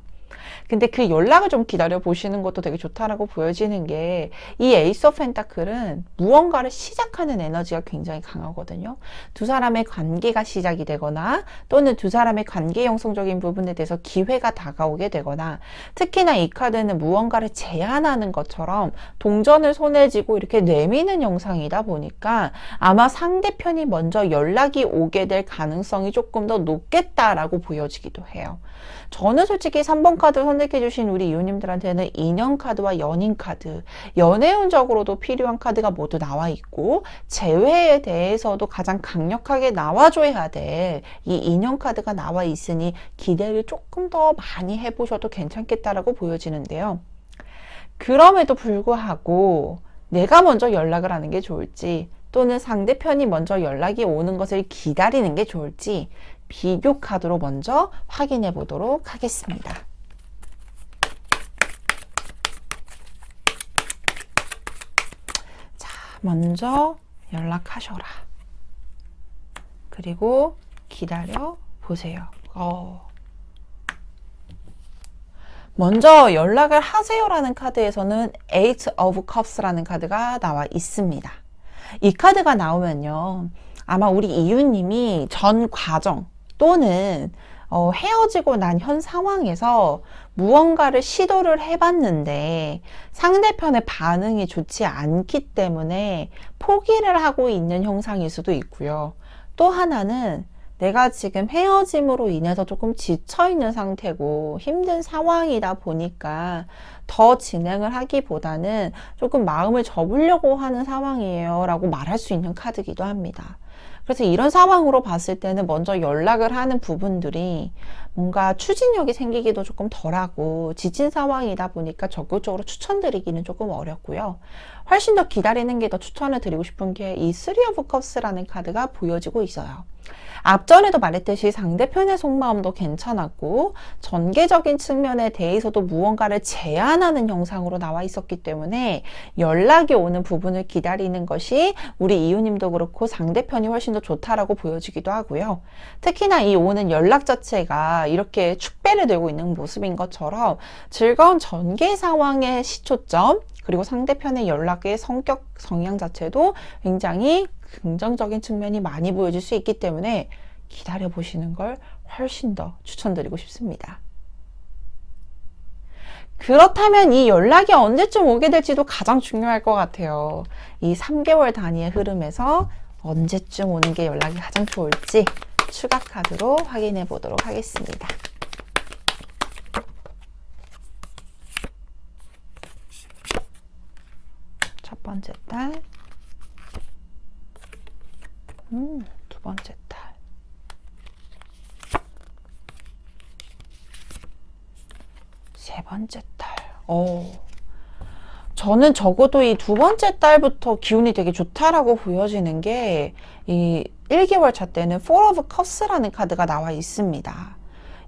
S1: 근데 그 연락을 좀 기다려 보시는 것도 되게 좋다라고 보여지는 게, 이 에이스 오브 펜타클은 무언가를 시작하는 에너지가 굉장히 강하거든요. 두 사람의 관계가 시작이 되거나 또는 두 사람의 관계 형성적인 부분에 대해서 기회가 다가오게 되거나, 특히나 이 카드는 무언가를 제안하는 것처럼 동전을 손에 쥐고 이렇게 내미는 영상이다 보니까 아마 상대편이 먼저 연락이 오게 될 가능성이 조금 더 높겠다라고 보여지기도 해요. 저는 솔직히 3번 카드 선택해 주신 우리 이웃님들한테는 인연 카드와 연인 카드, 연애운적으로도 필요한 카드가 모두 나와 있고, 재회에 대해서도 가장 강력하게 나와줘야 될 이 인연 카드가 나와 있으니 기대를 조금 더 많이 해보셔도 괜찮겠다라고 보여지는데요. 그럼에도 불구하고 내가 먼저 연락을 하는 게 좋을지, 또는 상대편이 먼저 연락이 오는 것을 기다리는 게 좋을지 비교 카드로 먼저 확인해 보도록 하겠습니다. 자, 먼저 연락하셔라. 그리고 기다려 보세요. 먼저 연락을 하세요라는 카드에서는 Eight of Cups라는 카드가 나와 있습니다. 이 카드가 나오면요, 아마 우리 이웃님이 전 과정 또는 헤어지고 난 현 상황에서 무언가를 시도를 해봤는데 상대편의 반응이 좋지 않기 때문에 포기를 하고 있는 형상일 수도 있고요. 또 하나는 내가 지금 헤어짐으로 인해서 조금 지쳐있는 상태고 힘든 상황이다 보니까 더 진행을 하기보다는 조금 마음을 접으려고 하는 상황이에요 라고 말할 수 있는 카드이기도 합니다. 그래서 이런 상황으로 봤을 때는 먼저 연락을 하는 부분들이 뭔가 추진력이 생기기도 조금 덜하고 지친 상황이다 보니까 적극적으로 추천드리기는 조금 어렵고요. 훨씬 더 기다리는 게 더 추천을 드리고 싶은 게 이 쓰리 오브 컵스라는 카드가 보여지고 있어요. 앞전에도 말했듯이 상대편의 속마음도 괜찮았고 전개적인 측면에 대해서도 무언가를 제안하는 형상으로 나와 있었기 때문에 연락이 오는 부분을 기다리는 것이 우리 이웃님도 그렇고 상대편이 훨씬 더 좋다라고 보여지기도 하고요. 특히나 이 오는 연락 자체가 이렇게 축배를 들고 있는 모습인 것처럼 즐거운 전개 상황의 시초점, 그리고 상대편의 연락의 성격, 성향 자체도 굉장히 긍정적인 측면이 많이 보여질 수 있기 때문에 기다려보시는 걸 훨씬 더 추천드리고 싶습니다. 그렇다면 이 연락이 언제쯤 오게 될지도 가장 중요할 것 같아요. 이 3개월 단위의 흐름에서 언제쯤 오는 게 연락이 가장 좋을지 추가 카드로 확인해 보도록 하겠습니다. 번째 딸, 두 번째 딸, 세 번째 딸. 저는 적어도 이 두 번째 딸부터 기운이 되게 좋다라고 보여지는 게, 이 1개월 차 때는 Four of Cups라는 카드가 나와 있습니다.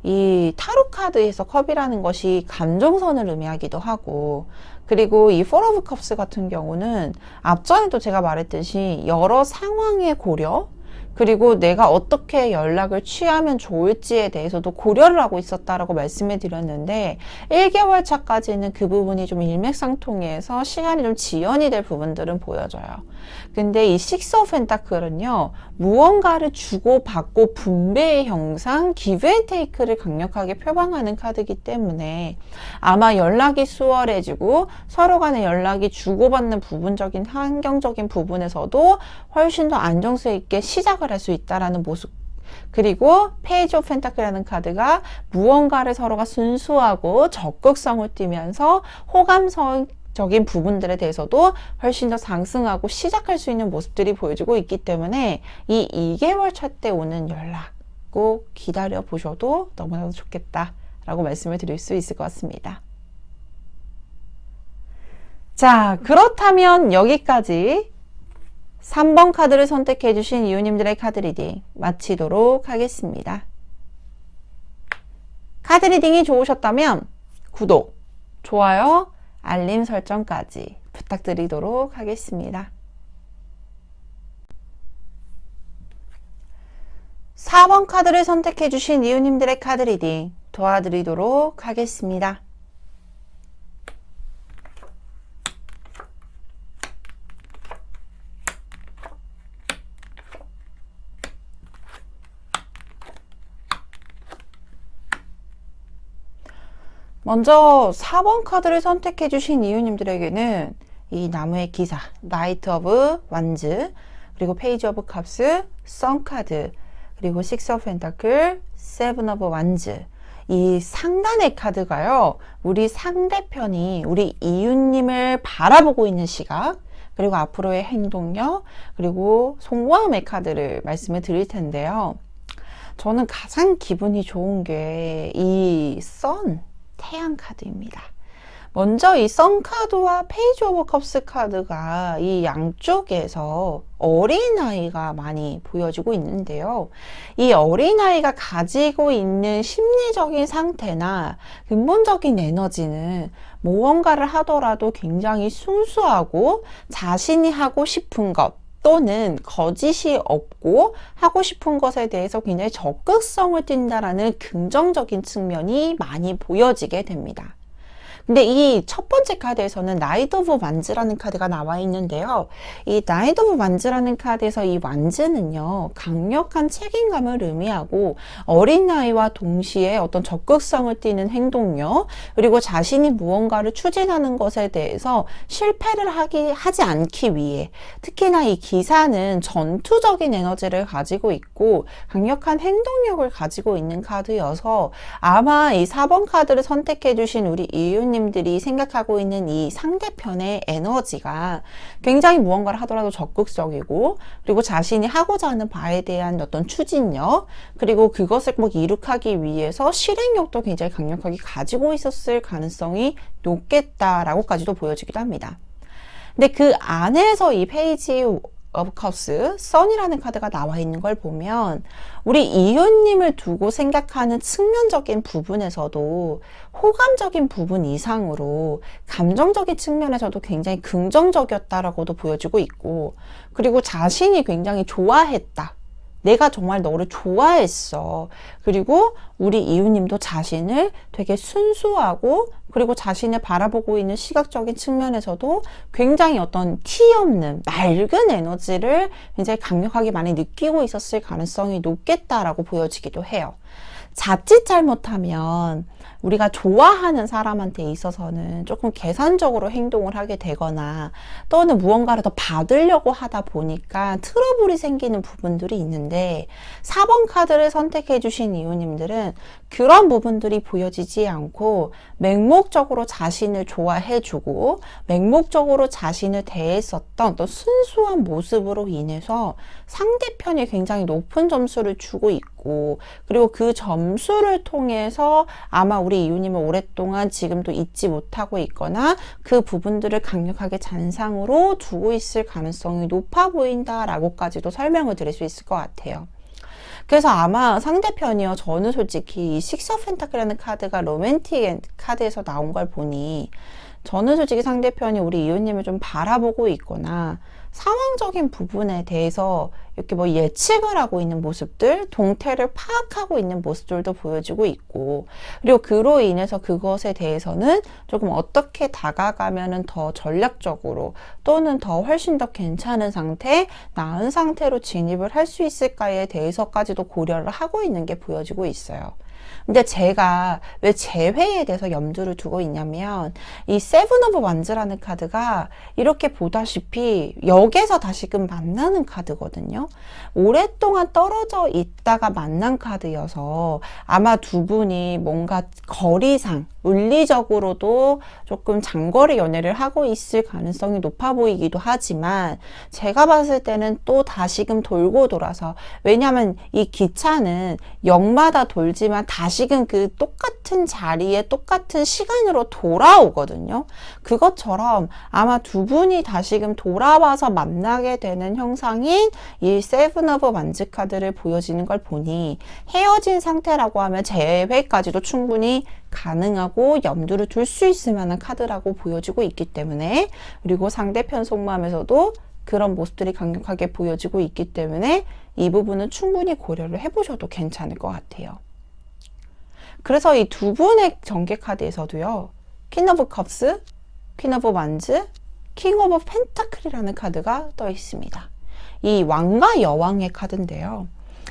S1: 이 타로 카드에서 컵이라는 것이 감정선을 의미하기도 하고, 그리고 이 Four of Cups 같은 경우는 앞전에도 제가 말했듯이 여러 상황의 고려, 그리고 내가 어떻게 연락을 취하면 좋을지에 대해서도 고려를 하고 있었다라고 말씀을 드렸는데 1개월 차까지는 그 부분이 좀 일맥상통해서 시간이 좀 지연이 될 부분들은 보여져요. 근데 이 Six of Pentacle은요, 무언가를 주고받고 분배의 형상, give and take를 강력하게 표방하는 카드이기 때문에 아마 연락이 수월해지고 서로 간의 연락이 주고받는 부분적인 환경적인 부분에서도 훨씬 더 안정성 있게 시작을 할 수 있다라는 모습. 그리고 페이지 오브 펜타클이라는 카드가 무언가를 서로가 순수하고 적극성을 띠면서 호감적인 부분들에 대해서도 훨씬 더 상승하고 시작할 수 있는 모습들이 보여지고 있기 때문에 이 2개월 차 때 오는 연락 꼭 기다려 보셔도 너무나도 좋겠다라고 말씀을 드릴 수 있을 것 같습니다. 자, 그렇다면 여기까지 3번 카드를 선택해 주신 이웃님들의 카드 리딩 마치도록 하겠습니다. 카드 리딩이 좋으셨다면 구독, 좋아요, 알림 설정까지 부탁드리도록 하겠습니다. 4번 카드를 선택해 주신 이웃님들의 카드 리딩 도와드리도록 하겠습니다. 먼저 4번 카드를 선택해 주신 이웃님들에게는 이 나무의 기사, 나이트 오브 완즈, 그리고 페이지 오브 컵스, 선 카드, 그리고 식스 오브 펜타클, 세븐 오브 완즈, 이 상단의 카드가요, 우리 상대편이 우리 이웃님을 바라보고 있는 시각, 그리고 앞으로의 행동력, 그리고 속마음의 카드를 말씀을 드릴 텐데요. 저는 가장 기분이 좋은 게 이 선, 태양 카드입니다. 먼저 이 선 카드와 페이지 오브 컵스 카드가 이 양쪽에서 어린아이가 많이 보여지고 있는데요. 이 어린아이가 가지고 있는 심리적인 상태나 근본적인 에너지는 무언가를 하더라도 굉장히 순수하고 자신이 하고 싶은 것 또는 거짓이 없고 하고 싶은 것에 대해서 굉장히 적극성을 띈다라는 긍정적인 측면이 많이 보여지게 됩니다. 근데 이 첫 번째 카드에서는 나이트 오브 완즈라는 카드가 나와 있는데요. 이 나이트 오브 완즈라는 카드에서 이 완즈는요, 강력한 책임감을 의미하고 어린아이와 동시에 어떤 적극성을 띠는 행동력, 그리고 자신이 무언가를 추진하는 것에 대해서 실패를 하지 않기 위해, 특히나 이 기사는 전투적인 에너지를 가지고 있고 강력한 행동력을 가지고 있는 카드여서 아마 이 4번 카드를 선택해 주신 우리 이웃님들이 생각하고 있는 이 상대편의 에너지가 굉장히 무언가를 하더라도 적극적이고, 그리고 자신이 하고자 하는 바에 대한 어떤 추진력, 그리고 그것을 꼭 이룩하기 위해서 실행력도 굉장히 강력하게 가지고 있었을 가능성이 높겠다라고까지도 보여지기도 합니다. 근데 그 안에서 이 페이지 오브 컵스, 선이라는 카드가 나와 있는 걸 보면 우리 이웃님을 두고 생각하는 측면적인 부분에서도 호감적인 부분 이상으로 감정적인 측면에서도 굉장히 긍정적이었다라고도 보여지고 있고, 그리고 자신이 굉장히 좋아했다. 내가 정말 너를 좋아했어. 그리고 우리 이웃님도 자신을 되게 순수하고, 그리고 자신을 바라보고 있는 시각적인 측면에서도 굉장히 어떤 티 없는 맑은 에너지를 굉장히 강력하게 많이 느끼고 있었을 가능성이 높겠다라고 보여지기도 해요. 자칫 잘못하면 우리가 좋아하는 사람한테 있어서는 조금 계산적으로 행동을 하게 되거나 또는 무언가를 더 받으려고 하다 보니까 트러블이 생기는 부분들이 있는데, 4번 카드를 선택해 주신 이웃님들은 그런 부분들이 보여지지 않고 맹목적으로 맹목적으로 자신을 좋아해주고 맹목적으로 자신을 대했었던 어떤 순수한 모습으로 인해서 상대편이 굉장히 높은 점수를 주고 있고, 그리고 그 점수를 통해서 아마 우리 이유님을 오랫동안 지금도 잊지 못하고 있거나 그 부분들을 강력하게 잔상으로 두고 있을 가능성이 높아 보인다라고까지도 설명을 드릴 수 있을 것 같아요. 그래서 아마 상대편이요, 저는 솔직히 이 식스 오브 펜타클이라는 카드가 로맨틱 카드에서 나온 걸 보니 저는 솔직히 상대편이 우리 이웃님을 좀 바라보고 있거나 상황적인 부분에 대해서 이렇게 뭐 예측을 하고 있는 모습들, 동태를 파악하고 있는 모습들도 보여지고 있고, 그리고 그로 인해서 그것에 대해서는 조금 어떻게 다가가면은 더 전략적으로 또는 더 훨씬 더 괜찮은 상태, 나은 상태로 진입을 할 수 있을까에 대해서까지도 고려를 하고 있는 게 보여지고 있어요. 근데 제가 왜 재회에 대해서 염두를 두고 있냐면, 이 세븐 오브 완즈라는 카드가 이렇게 보다시피 역에서 다시금 만나는 카드거든요. 오랫동안 떨어져 있다가 만난 카드여서 아마 두 분이 뭔가 거리상, 물리적으로도 조금 장거리 연애를 하고 있을 가능성이 높아 보이기도 하지만, 제가 봤을 때는 또 다시금 돌고 돌아서, 왜냐하면 이 기차는 역마다 돌지만 다시금 그 똑같은 자리에 똑같은 시간으로 돌아오거든요. 그것처럼 아마 두 분이 다시금 돌아와서 만나게 되는 형상인 이 세븐 오브 완즈 카드를 보여지는 걸 보니, 헤어진 상태라고 하면 재회까지도 충분히 가능하고 염두를 둘 수 있을 만한 카드라고 보여지고 있기 때문에, 그리고 상대편 속마음에서도 그런 모습들이 강력하게 보여지고 있기 때문에 이 부분은 충분히 고려를 해보셔도 괜찮을 것 같아요. 그래서 이 두 분의 전개 카드에서도요, 퀸 오브 컵스, 퀸 오브 완즈, 킹 오브 펜타클이라는 카드가 떠 있습니다. 이 왕과 여왕의 카드인데요.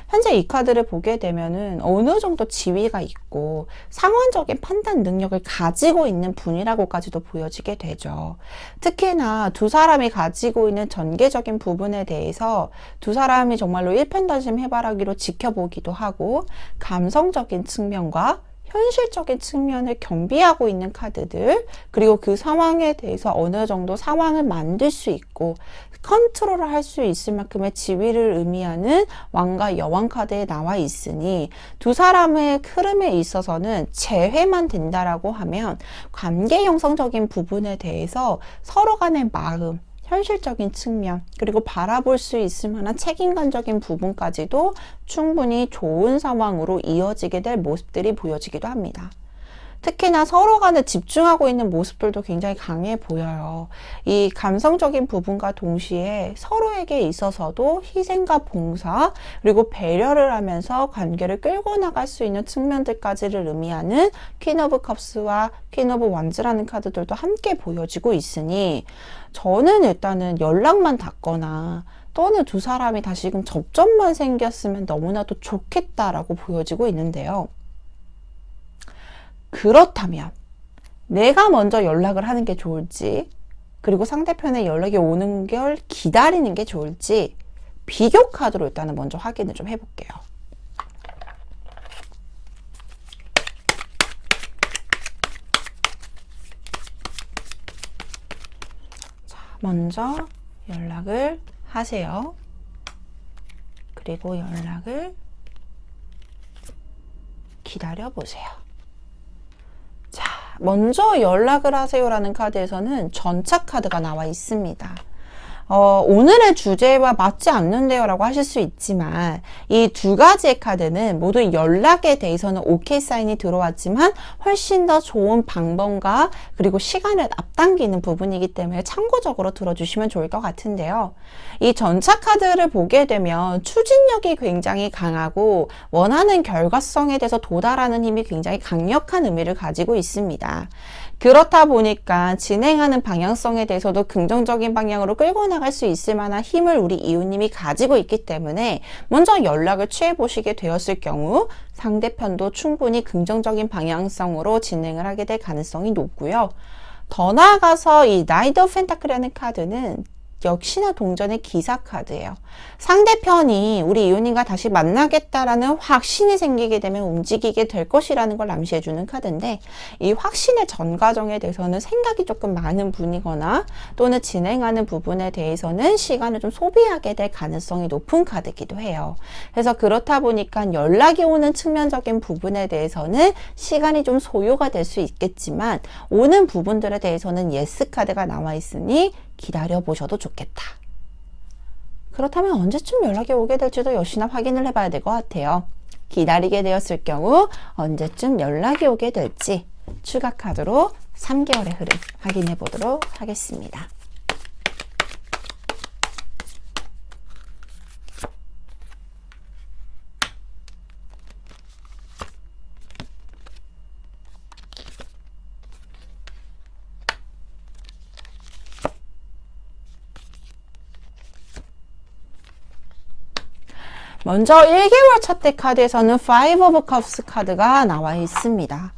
S1: 현재 이 카드를 보게 되면은 어느 정도 지위가 있고 상황적인 판단 능력을 가지고 있는 분이라고까지도 보여지게 되죠. 특히나 두 사람이 가지고 있는 전개적인 부분에 대해서 두 사람이 정말로 일편단심 해바라기로 지켜보기도 하고, 감성적인 측면과 현실적인 측면을 겸비하고 있는 카드들, 그리고 그 상황에 대해서 어느 정도 상황을 만들 수 있고 컨트롤을 할 수 있을 만큼의 지위를 의미하는 왕과 여왕 카드에 나와 있으니, 두 사람의 흐름에 있어서는 재회만 된다라고 하면 관계 형성적인 부분에 대해서 서로 간의 마음, 현실적인 측면, 그리고 바라볼 수 있을 만한 책임감적인 부분까지도 충분히 좋은 상황으로 이어지게 될 모습들이 보여지기도 합니다. 특히나 서로 간에 집중하고 있는 모습들도 굉장히 강해 보여요. 이 감성적인 부분과 동시에 서로에게 있어서도 희생과 봉사, 그리고 배려를 하면서 관계를 끌고 나갈 수 있는 측면들까지를 의미하는 퀸 오브 컵스와 퀸 오브 완즈라는 카드들도 함께 보여지고 있으니, 저는 일단은 연락만 닿거나 또는 두 사람이 다시금 접점만 생겼으면 너무나도 좋겠다라고 보여지고 있는데요. 그렇다면 내가 먼저 연락을 하는 게 좋을지, 그리고 상대편의 연락이 오는 걸 기다리는 게 좋을지 비교 카드로 일단은 먼저 확인을 좀 해볼게요. 자, 먼저 연락을 하세요. 그리고 연락을 기다려 보세요. 자, 먼저 연락을 하세요라는 카드에서는 전차 카드가 나와 있습니다. 오늘의 주제와 맞지 않는데요 라고 하실 수 있지만, 이 두 가지의 카드는 모두 연락에 대해서는 오케이 사인이 들어왔지만 훨씬 더 좋은 방법과 그리고 시간을 앞당기는 부분이기 때문에 참고적으로 들어주시면 좋을 것 같은데요. 이 전차 카드를 보게 되면 추진력이 굉장히 강하고 원하는 결과성에 대해서 도달하는 힘이 굉장히 강력한 의미를 가지고 있습니다. 그렇다 보니까 진행하는 방향성에 대해서도 긍정적인 방향으로 끌고 나갈 수 있을 만한 힘을 우리 이웃님이 가지고 있기 때문에 먼저 연락을 취해 보시게 되었을 경우 상대편도 충분히 긍정적인 방향성으로 진행을 하게 될 가능성이 높고요. 더 나아가서 이 나이트 오브 펜타클이라는 카드는 역시나 동전의 기사 카드예요. 상대편이 우리 이웃님과 다시 만나겠다라는 확신이 생기게 되면 움직이게 될 것이라는 걸 암시해주는 카드인데, 이 확신의 전 과정에 대해서는 생각이 조금 많은 분이거나 또는 진행하는 부분에 대해서는 시간을 좀 소비하게 될 가능성이 높은 카드이기도 해요. 그래서 그렇다 보니까 연락이 오는 측면적인 부분에 대해서는 시간이 좀 소요가 될 수 있겠지만, 오는 부분들에 대해서는 예스 카드가 나와 있으니 기다려 보셔도 좋겠다. 그렇다면 언제쯤 연락이 오게 될지도 역시나 확인을 해봐야 될 것 같아요. 기다리게 되었을 경우 언제쯤 연락이 오게 될지 추가 카드로 3개월의 흐름 확인해 보도록 하겠습니다. 먼저 1개월 차 때 카드에서는 Five of Cups 카드가 나와 있습니다.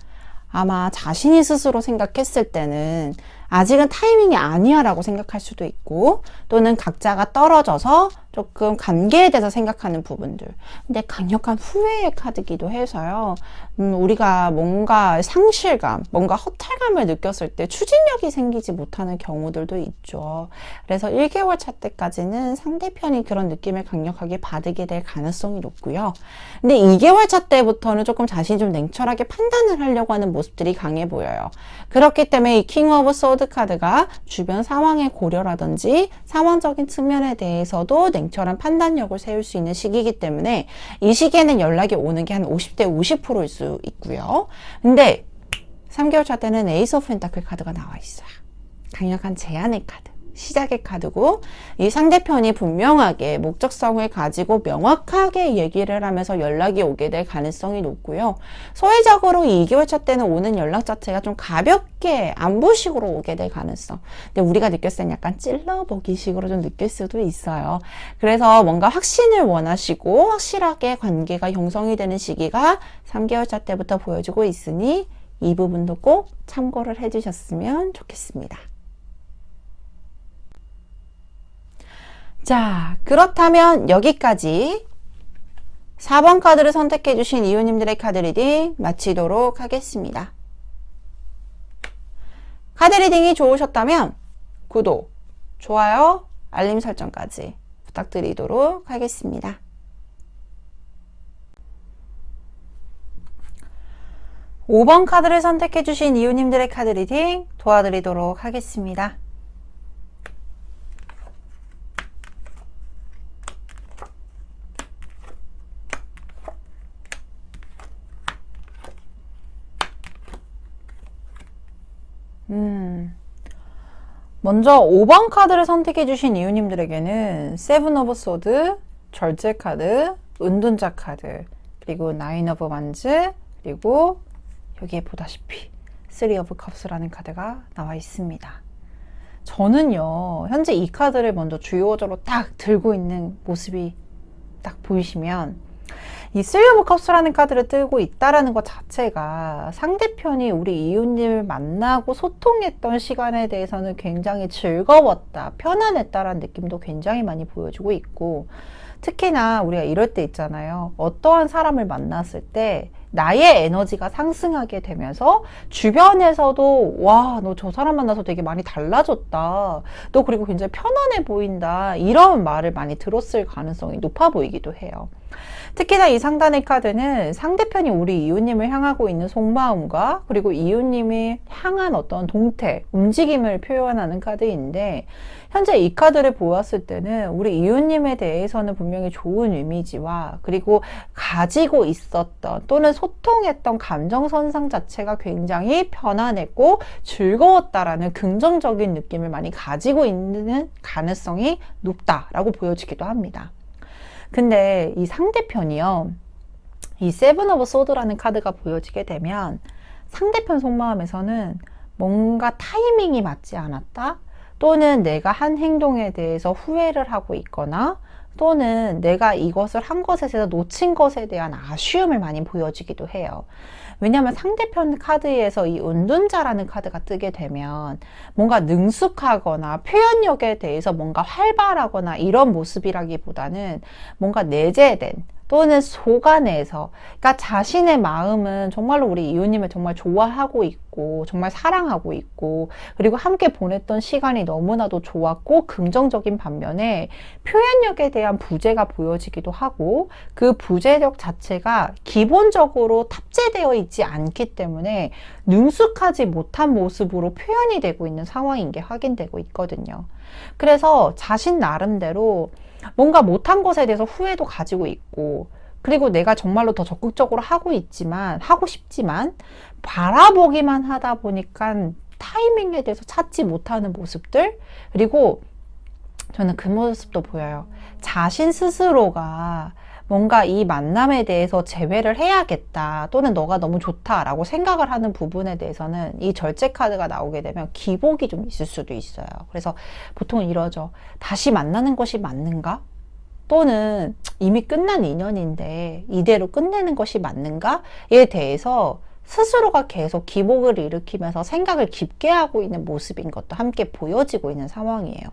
S1: 아마 자신이 스스로 생각했을 때는 아직은 타이밍이 아니야 라고 생각할 수도 있고, 또는 각자가 떨어져서 조금 관계에 대해서 생각하는 부분들. 근데 강력한 후회의 카드기도 해서요. 우리가 뭔가 상실감, 뭔가 허탈감을 느꼈을 때 추진력이 생기지 못하는 경우들도 있죠. 그래서 1개월 차 때까지는 상대편이 그런 느낌을 강력하게 받게 될 가능성이 높고요. 근데 2개월 차 때부터는 조금 자신이 좀 냉철하게 판단을 하려고 하는 모습들이 강해 보여요. 그렇기 때문에 이 킹 오브 소드 카드가 주변 상황의 고려라든지 상황적인 측면에 대해서도 냉철한 판단력을 세울 수 있는 시기이기 때문에 이 시기에는 연락이 오는 게 한 50대 50%일 수 있고요. 근데 3개월 차 때는 에이스 오브 펜타클 카드가 나와 있어요. 강력한 제안의 카드, 시작의 카드고, 이 상대편이 분명하게 목적성을 가지고 명확하게 얘기를 하면서 연락이 오게 될 가능성이 높고요. 소외적으로 2개월 차 때는 오는 연락 자체가 좀 가볍게 안부식으로 오게 될 가능성. 근데 우리가 느꼈을 땐 약간 찔러보기식으로 좀 느낄 수도 있어요. 그래서 뭔가 확신을 원하시고 확실하게 관계가 형성이 되는 시기가 3개월 차 때부터 보여주고 있으니 이 부분도 꼭 참고를 해주셨으면 좋겠습니다. 자, 그렇다면 여기까지 4번 카드를 선택해 주신 이웃님들의 카드 리딩 마치도록 하겠습니다. 카드 리딩이 좋으셨다면 구독, 좋아요, 알림 설정까지 부탁드리도록 하겠습니다. 5번 카드를 선택해 주신 이웃님들의 카드 리딩 도와드리도록 하겠습니다. 먼저 5번 카드를 선택해 주신 이웃님들에게는 세븐 오브 소드, 절제 카드, 은둔자 카드, 그리고 나인 오브 완즈, 그리고 여기에 보다시피 3 오브 컵스라는 카드가 나와 있습니다. 저는요, 현재 이 카드를 먼저 주요적으로 딱 들고 있는 모습이 딱 보이시면 이 3 오브 컵스라는 카드를 들고 있다라는 것 자체가 상대편이 우리 이웃님을 만나고 소통했던 시간에 대해서는 굉장히 즐거웠다, 편안했다라는 느낌도 굉장히 많이 보여주고 있고, 특히나 우리가 이럴 때 있잖아요. 어떠한 사람을 만났을 때 나의 에너지가 상승하게 되면서 주변에서도 와, 너 저 사람 만나서 되게 많이 달라졌다, 너 그리고 굉장히 편안해 보인다, 이런 말을 많이 들었을 가능성이 높아 보이기도 해요. 특히나 이 상단의 카드는 상대편이 우리 이웃님을 향하고 있는 속마음과 그리고 이웃님이 향한 어떤 동태, 움직임을 표현하는 카드인데, 현재 이 카드를 보았을 때는 우리 이웃님에 대해서는 분명히 좋은 이미지와 그리고 가지고 있었던 또는 소통했던 감정선상 자체가 굉장히 편안했고 즐거웠다라는 긍정적인 느낌을 많이 가지고 있는 가능성이 높다라고 보여지기도 합니다. 근데 이 상대편이요, 이 세븐 오브 소드라는 카드가 보여지게 되면 상대편 속마음에서는 뭔가 타이밍이 맞지 않았다, 또는 내가 한 행동에 대해서 후회를 하고 있거나
S2: 또는 내가 이것을 한 것에 대해서 놓친 것에 대한 아쉬움을 많이 보여주기도 해요. 왜냐하면 상대편 카드에서 이 은둔자라는 카드가 뜨게 되면 뭔가 능숙하거나 표현력에 대해서 뭔가 활발하거나 이런 모습이라기보다는 뭔가 내재된 또는 속안에서, 그러니까 자신의 마음은 정말로 우리 이웃님을 정말 좋아하고 있고 정말 사랑하고 있고 그리고 함께 보냈던 시간이 너무나도 좋았고 긍정적인 반면에 표현력에 대한 부재가 보여지기도 하고 그 부재력 자체가 기본적으로 탑재되어 있지 않기 때문에 능숙하지 못한 모습으로 표현이 되고 있는 상황인 게 확인되고 있거든요. 그래서 자신 나름대로 뭔가 못한 것에 대해서 후회도 가지고 있고 그리고 내가 정말로 더 적극적으로 하고 싶지만 바라보기만 하다 보니까 타이밍에 대해서 찾지 못하는 모습들 그리고 저는 그 모습도 보여요. 자신 스스로가 뭔가 이 만남에 대해서 제외를 해야겠다 또는 너가 너무 좋다라고 생각을 하는 부분에 대해서는 이 절제 카드가 나오게 되면 기복이 좀 있을 수도 있어요. 그래서 보통 이러죠. 다시 만나는 것이 맞는가? 또는 이미 끝난 인연인데 이대로 끝내는 것이 맞는가에 대해서 스스로가 계속 기복을 일으키면서 생각을 깊게 하고 있는 모습인 것도 함께 보여지고 있는 상황이에요.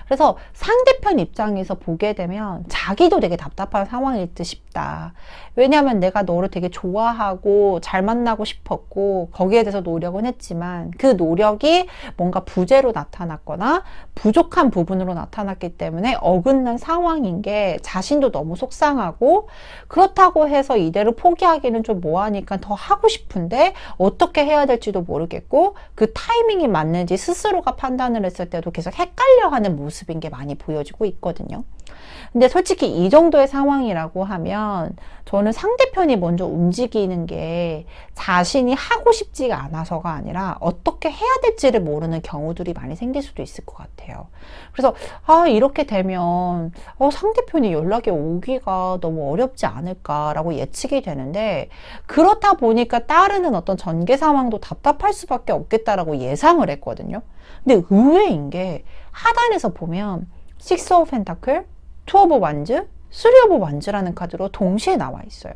S2: 그래서 상대편 입장에서 보게 되면 자기도 되게 답답한 상황일 듯 싶다. 왜냐하면 내가 너를 되게 좋아하고 잘 만나고 싶었고 거기에 대해서 노력은 했지만 그 노력이 뭔가 부재로 나타났거나 부족한 부분으로 나타났기 때문에 어긋난 상황인 게 자신도 너무 속상하고 그렇다고 해서 이대로 포기하기는 좀 뭐하니까 더 하고 싶은데 어떻게 해야 될지도 모르겠고 그 타이밍이 맞는지 스스로가 판단을 했을 때도 계속 헷갈려하는 모습인 게 많이 보여지고 있거든요. 근데 솔직히 이 정도의 상황이라고 하면 저는 상대편이 먼저 움직이는 게 자신이 하고 싶지가 않아서가 아니라 어떻게 해야 될지를 모르는 경우들이 많이 생길 수도 있을 것 같아요. 그래서 이렇게 되면 상대편이 연락이 오기가 너무 어렵지 않을까라고 예측이 되는데 그렇다 보니까 따르는 어떤 전개 상황도 답답할 수밖에 없겠다라고 예상을 했거든요. 근데 의외인 게 하단에서 보면 식스 오브 펜타클, 투 오브 완즈, 쓰리 오브 완즈라는 카드로 동시에 나와 있어요.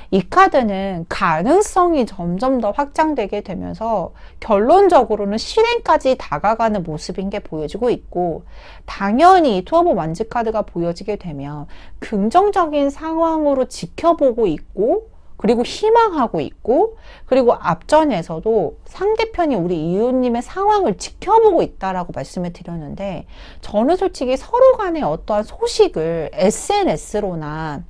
S2: 이 카드는 가능성이 점점 더 확장되게 되면서 결론적으로는 실행까지 다가가는 모습인 게 보여지고 있고 당연히 투 오브 완즈 카드가 보여지게 되면 긍정적인 상황으로 지켜보고 있고 그리고 희망하고 있고 그리고 앞전에서도 상대편이 우리 이웃님의 상황을 지켜보고 있다라고 말씀을 드렸는데 저는 솔직히 서로 간의 어떠한 소식을 SNS로나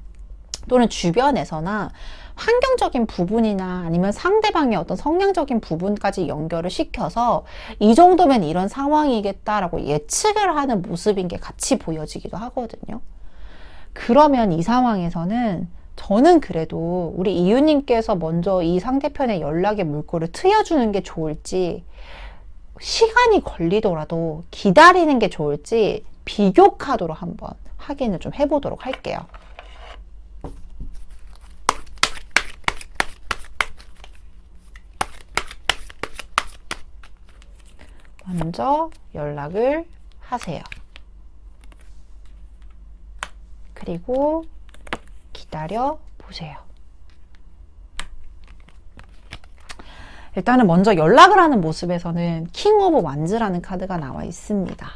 S2: 또는 주변에서나 환경적인 부분이나 아니면 상대방의 어떤 성향적인 부분까지 연결을 시켜서 이 정도면 이런 상황이겠다라고 예측을 하는 모습인 게 같이 보여지기도 하거든요. 그러면 이 상황에서는 저는 그래도 우리 이웃님께서 먼저 이 상대편의 연락의 물꼬를 트여주는 게 좋을지 시간이 걸리더라도 기다리는 게 좋을지 비교 카드로 한번 확인을 좀 해보도록 할게요. 먼저 연락을 하세요. 그리고 기다려 보세요. 일단은 먼저 연락을 하는 모습에서는 킹 오브 완즈라는 카드가 나와 있습니다.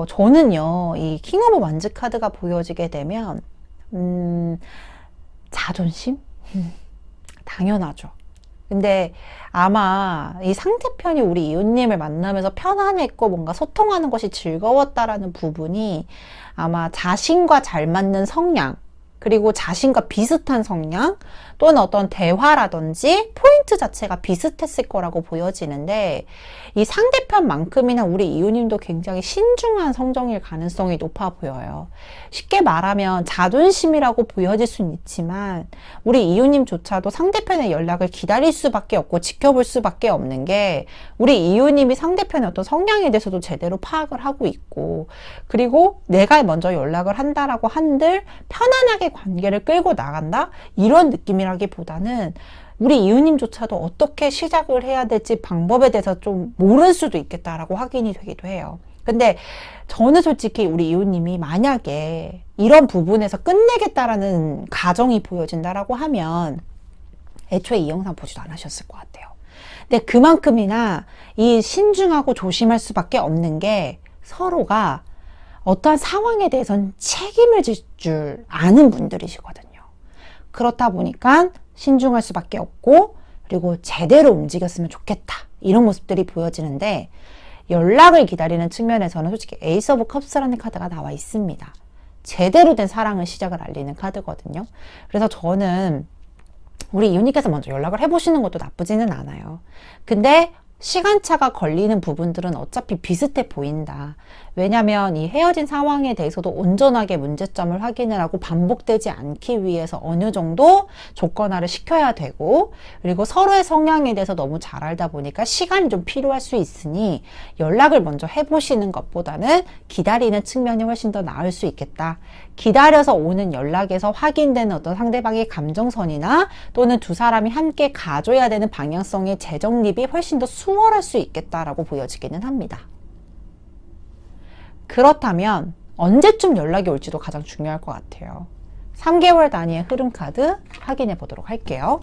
S2: 저는요, 이 킹 오브 완즈 카드가 보여지게 되면 자존심? 당연하죠. 근데 아마 이 상대편이 우리 이웃님을 만나면서 편안했고 뭔가 소통하는 것이 즐거웠다라는 부분이 아마 자신과 잘 맞는 성향 그리고 자신과 비슷한 성향 또는 어떤 대화라든지 포인트 자체가 비슷했을 거라고 보여지는데 이 상대편만큼이나 우리 이웃님도 굉장히 신중한 성정일 가능성이 높아 보여요. 쉽게 말하면 자존심이라고 보여질 수는 있지만 우리 이웃님조차도 상대편의 연락을 기다릴 수밖에 없고 지켜볼 수밖에 없는 게 우리 이웃님이 상대편의 어떤 성향에 대해서도 제대로 파악을 하고 있고 그리고 내가 먼저 연락을 한다라고 한들 편안하게 관계를 끌고 나간다? 이런 느낌이라기보다는 우리 이웃님조차도 어떻게 시작을 해야 될지 방법에 대해서 좀 모를 수도 있겠다라고 확인이 되기도 해요. 근데 저는 솔직히 우리 이웃님이 만약에 이런 부분에서 끝내겠다라는 가정이 보여진다라고 하면 애초에 이 영상 보지도 않으셨을 것 같아요. 근데 그만큼이나 이 신중하고 조심할 수밖에 없는 게 서로가 어떠한 상황에 대해서는 책임을 질 줄 아는 분들이시거든요. 그렇다 보니까 신중할 수밖에 없고 그리고 제대로 움직였으면 좋겠다. 이런 모습들이 보여지는데 연락을 기다리는 측면에서는 솔직히 에이스 오브 컵스라는 카드가 나와 있습니다. 제대로 된 사랑의 시작을 알리는 카드거든요. 그래서 저는 우리 이웃님께서 먼저 연락을 해보시는 것도 나쁘지는 않아요. 근데 시간차가 걸리는 부분들은 어차피 비슷해 보인다. 왜냐면 이 헤어진 상황에 대해서도 온전하게 문제점을 확인을 하고 반복되지 않기 위해서 어느 정도 조건화를 시켜야 되고 그리고 서로의 성향에 대해서 너무 잘 알다 보니까 시간이 좀 필요할 수 있으니 연락을 먼저 해보시는 것보다는 기다리는 측면이 훨씬 더 나을 수 있겠다. 기다려서 오는 연락에서 확인되는 어떤 상대방의 감정선이나 또는 두 사람이 함께 가져야 되는 방향성의 재정립이 훨씬 더 수월할 수 있겠다라고 보여지기는 합니다. 그렇다면 언제쯤 연락이 올지도 가장 중요할 것 같아요. 3개월 단위의 흐름 카드 확인해 보도록 할게요.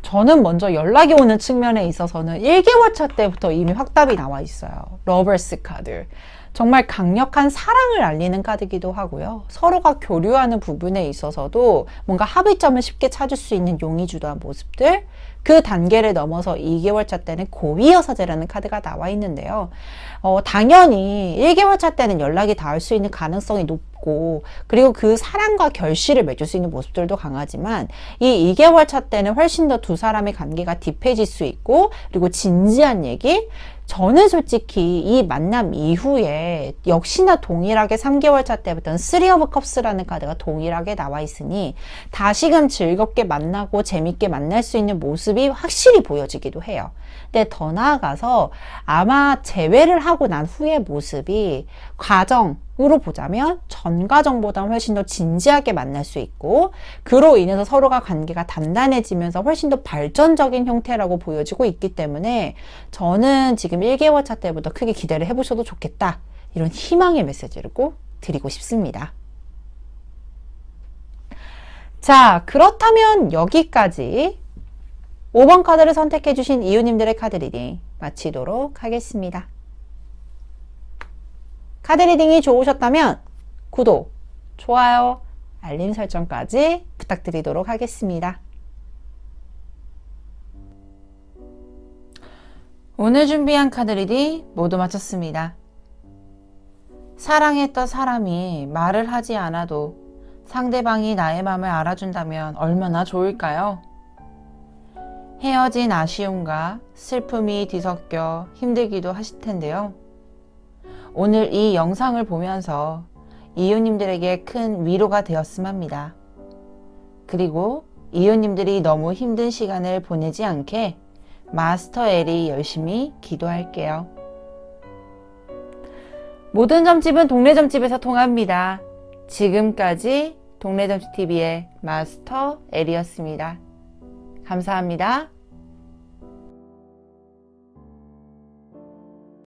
S2: 저는 먼저 연락이 오는 측면에 있어서는 1개월 차 때부터 이미 확답이 나와 있어요. 러버스 카드. 정말 강력한 사랑을 알리는 카드이기도 하고요. 서로가 교류하는 부분에 있어서도 뭔가 합의점을 쉽게 찾을 수 있는 용의주도한 모습들. 그 단계를 넘어서 2개월 차 때는 고위여사제라는 카드가 나와 있는데요. 당연히 1개월 차 때는 연락이 닿을 수 있는 가능성이 높고 그리고 그 사랑과 결실을 맺을 수 있는 모습들도 강하지만 이 2개월 차 때는 훨씬 더 두 사람의 관계가 딥해질 수 있고 그리고 진지한 얘기 저는 솔직히 이 만남 이후에 역시나 동일하게 3개월 차 때부터는 3 of cups라는 카드가 동일하게 나와 있으니 다시금 즐겁게 만나고 재밌게 만날 수 있는 모습이 확실히 보여지기도 해요. 근데 더 나아가서 아마 재회를 하고 난 후의 모습이 과정으로 보자면 전 과정보다 훨씬 더 진지하게 만날 수 있고 그로 인해서 서로가 관계가 단단해지면서 훨씬 더 발전적인 형태라고 보여지고 있기 때문에 저는 지금 1개월 차 때부터 크게 기대를 해보셔도 좋겠다. 이런 희망의 메시지를 꼭 드리고 싶습니다. 자, 그렇다면 여기까지 5번 카드를 선택해 주신 이웃님들의 카드 리딩 마치도록 하겠습니다. 카드 리딩이 좋으셨다면 구독, 좋아요, 알림 설정까지 부탁드리도록 하겠습니다.
S1: 오늘 준비한 카드 리딩 모두 마쳤습니다. 사랑했던 사람이 말을 하지 않아도 상대방이 나의 마음을 알아준다면 얼마나 좋을까요? 헤어진 아쉬움과 슬픔이 뒤섞여 힘들기도 하실 텐데요. 오늘 이 영상을 보면서 이웃님들에게 큰 위로가 되었음 합니다. 그리고 이웃님들이 너무 힘든 시간을 보내지 않게 마스터 엘이 열심히 기도할게요. 모든 점집은 동네 점집에서 통합니다. 지금까지 동네 점집 TV의 마스터 엘이었습니다. 감사합니다.